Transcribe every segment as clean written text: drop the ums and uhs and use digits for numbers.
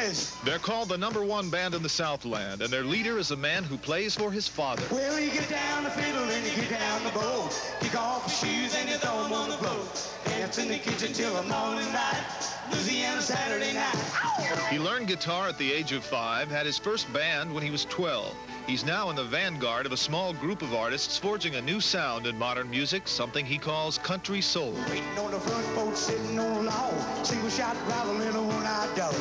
this. They're called the #1 band in the Southland, and their leader is a man who plays for his father. Well, you get down the fiddle and you get down the bow. Kick off your shoes and you throw them on the floor. Dance in the kitchen till the morning light. Louisiana Saturday night. He learned guitar at the age of 5, had his first band when he was 12. He's now in the vanguard of a small group of artists forging a new sound in modern music, something he calls country soul. Waiting on the front porch, sitting on the lawn. Single shot rival in a one-eyed dog.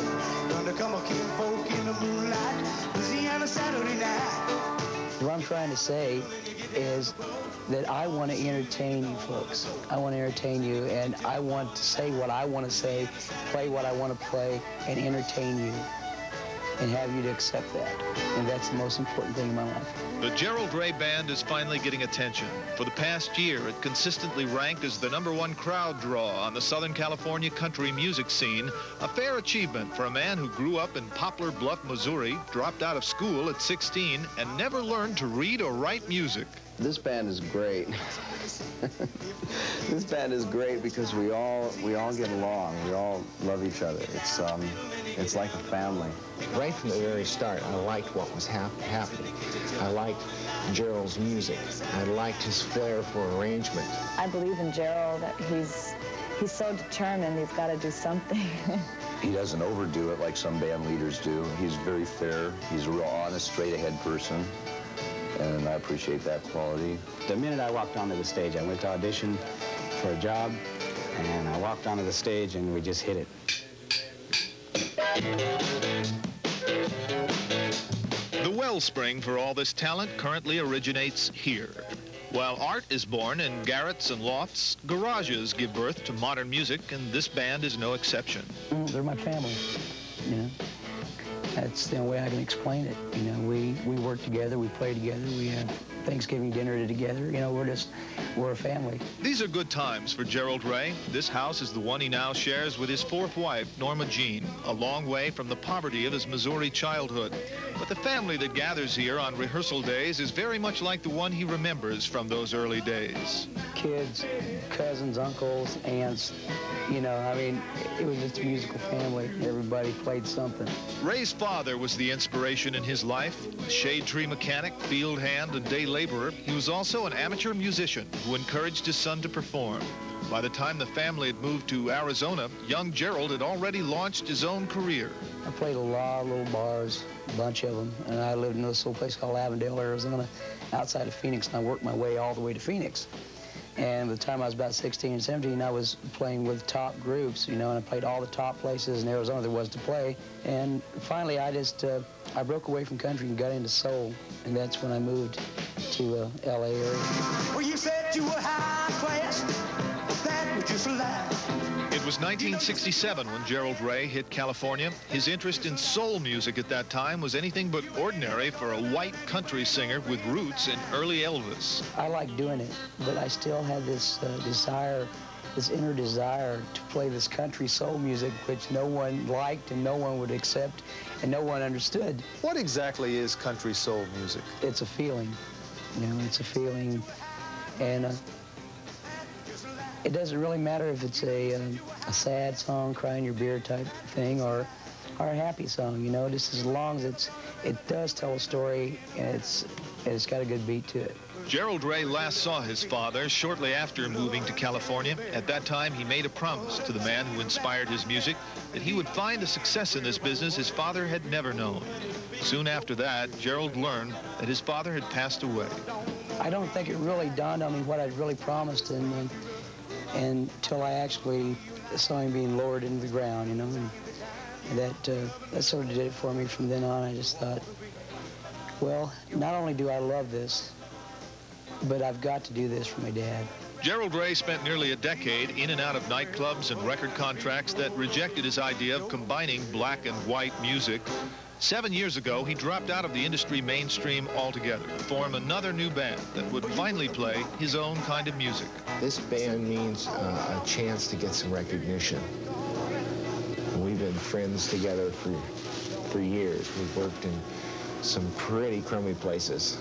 Undercover kinfolk in the moonlight. Louisiana Saturday night. What I'm trying to say is that I want to entertain you folks. I want to entertain you, and I want to say what I want to say, play what I want to play, and entertain you, and have you to accept that. And that's the most important thing in my life. The Gerald Ray Band is finally getting attention. For the past year, it consistently ranked as the #1 crowd draw on the Southern California country music scene, a fair achievement for a man who grew up in Poplar Bluff, Missouri, dropped out of school at 16, and never learned to read or write music. This band is great. This band is great because we all get along. We all love each other. It's like a family. Right from the very start, I liked what was happening. I liked Gerald's music. I liked his flair for arrangement. I believe in Gerald. He's so determined. He's got to do something. He doesn't overdo it like some band leaders do. He's very fair. He's a real honest, straight-ahead person. And I appreciate that quality. The minute I walked onto the stage, I went to audition for a job, and I walked onto the stage, and we just hit it. The wellspring for all this talent currently originates here. While art is born in garrets and lofts, garages give birth to modern music, and this band is no exception. They're my family, you know. That's the only way I can explain it. You know, we work together, we play together, we have Thanksgiving dinner together. You know, we're a family. These are good times for Gerald Ray. This house is the one he now shares with his 4th wife, Norma Jean, a long way from the poverty of his Missouri childhood. But the family that gathers here on rehearsal days is very much like the one he remembers from those early days. Kids, cousins, uncles, aunts, you know, I mean, it was just a musical family. Everybody played something. Ray's father was the inspiration in his life. A shade tree mechanic, field hand, and day laborer, he was also an amateur musician who encouraged his son to perform. By the time the family had moved to Arizona, young Gerald had already launched his own career. I played a lot of little bars, a bunch of them, and I lived in this little place called Avondale, Arizona, outside of Phoenix, and I worked my way all the way to Phoenix. And by the time I was about 16 and 17, I was playing with top groups, you know, and I played all the top places in Arizona there was to play. And finally, I broke away from country and got into soul, and that's when I moved to L.A. area. Well, you said you were high class. That was just a lie. It was 1967 when Gerald Ray hit California. His interest in soul music at that time was anything but ordinary for a white country singer with roots in early Elvis. I like doing it, but I still had this desire, this inner desire to play this country soul music, which no one liked and no one would accept and no one understood. What exactly is country soul music? It's a feeling, you know, it's a feeling, and it doesn't really matter if it's a sad song, crying your beer type thing, or a happy song, you know, just as long as it does tell a story and it's got a good beat to it. Gerald Ray last saw his father shortly after moving to California. At that time, he made a promise to the man who inspired his music that he would find a success in this business his father had never known. Soon after that, Gerald learned that his father had passed away. I don't think it really dawned on me what I'd really promised until I actually saw him being lowered into the ground, you know, and that sort of did it for me. From then on, I just thought, well, not only do I love this, but I've got to do this for my dad. Gerald Ray spent nearly a decade in and out of nightclubs and record contracts that rejected his idea of combining black and white music. 7 years ago, he dropped out of the industry mainstream altogether to form another new band that would finally play his own kind of music. This band means a chance to get some recognition. We've been friends together for years. We've worked in some pretty crummy places.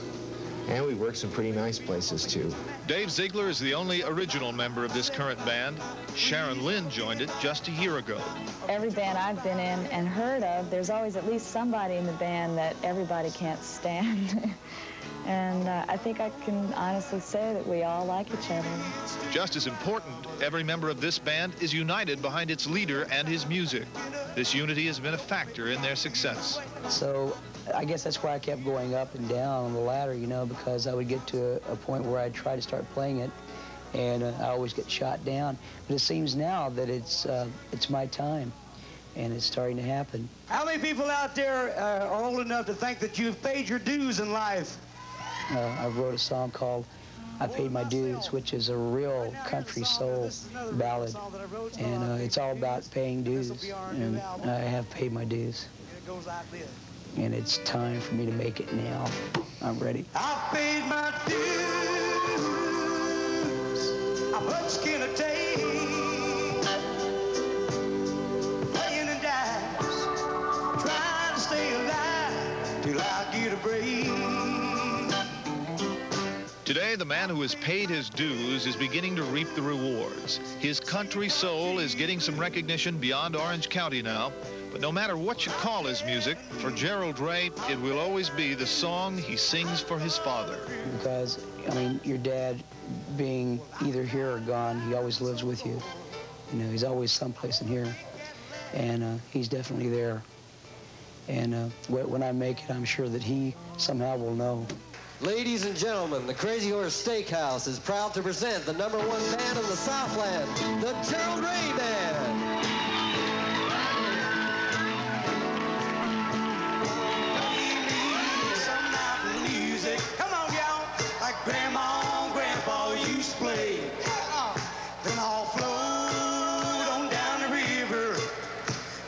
And we worked some pretty nice places, too. Dave Ziegler is the only original member of this current band. Sharon Lynn joined it just a year ago. Every band I've been in and heard of, there's always at least somebody in the band that everybody can't stand. And I think I can honestly say that we all like each other. Just as important, every member of this band is united behind its leader and his music. This unity has been a factor in their success. So I guess that's why I kept going up and down on the ladder, you know, because I would get to a point where I'd try to start playing it, and I always get shot down. But it seems now that it's my time, and it's starting to happen. How many people out there are old enough to think that you've paid your dues in life? I wrote a song called I Paid My Dues, which is a real country soul ballad, and it's all about paying dues, and I have paid my dues, and it's time for me to make it now. I'm ready. I paid my dues. How much can I take? Playing in dimes, trying to stay alive till I get a break. Today, the man who has paid his dues is beginning to reap the rewards. His country soul is getting some recognition beyond Orange County now. But no matter what you call his music, for Gerald Ray, it will always be the song he sings for his father. Because, I mean, your dad being either here or gone, he always lives with you. You know, he's always someplace in here. And he's definitely there. And when I make it, I'm sure that he somehow will know. Ladies and gentlemen, the Crazy Horse Steakhouse is proud to present the #1 band in the Southland, the Gerald Ray Band. Some mountain music, come on, y'all, like Grandma and Grandpa used to play. Then I'll float on down the river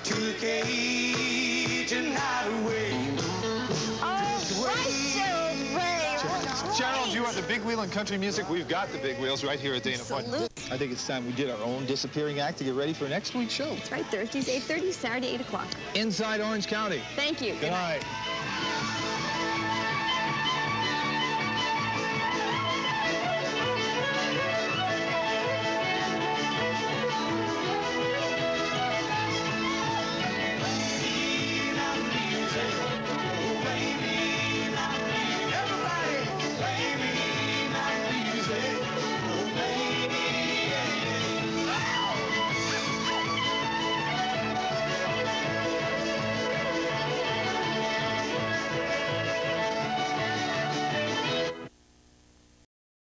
to the Cajun hideaway. Gerald, you are the big wheel in country music. We've got the big wheels right here at Dana Point. I think it's time we did our own disappearing act to get ready for next week's show. That's right, Thursdays 8:30, Saturday 8 o'clock. Inside Orange County. Thank you. Good night.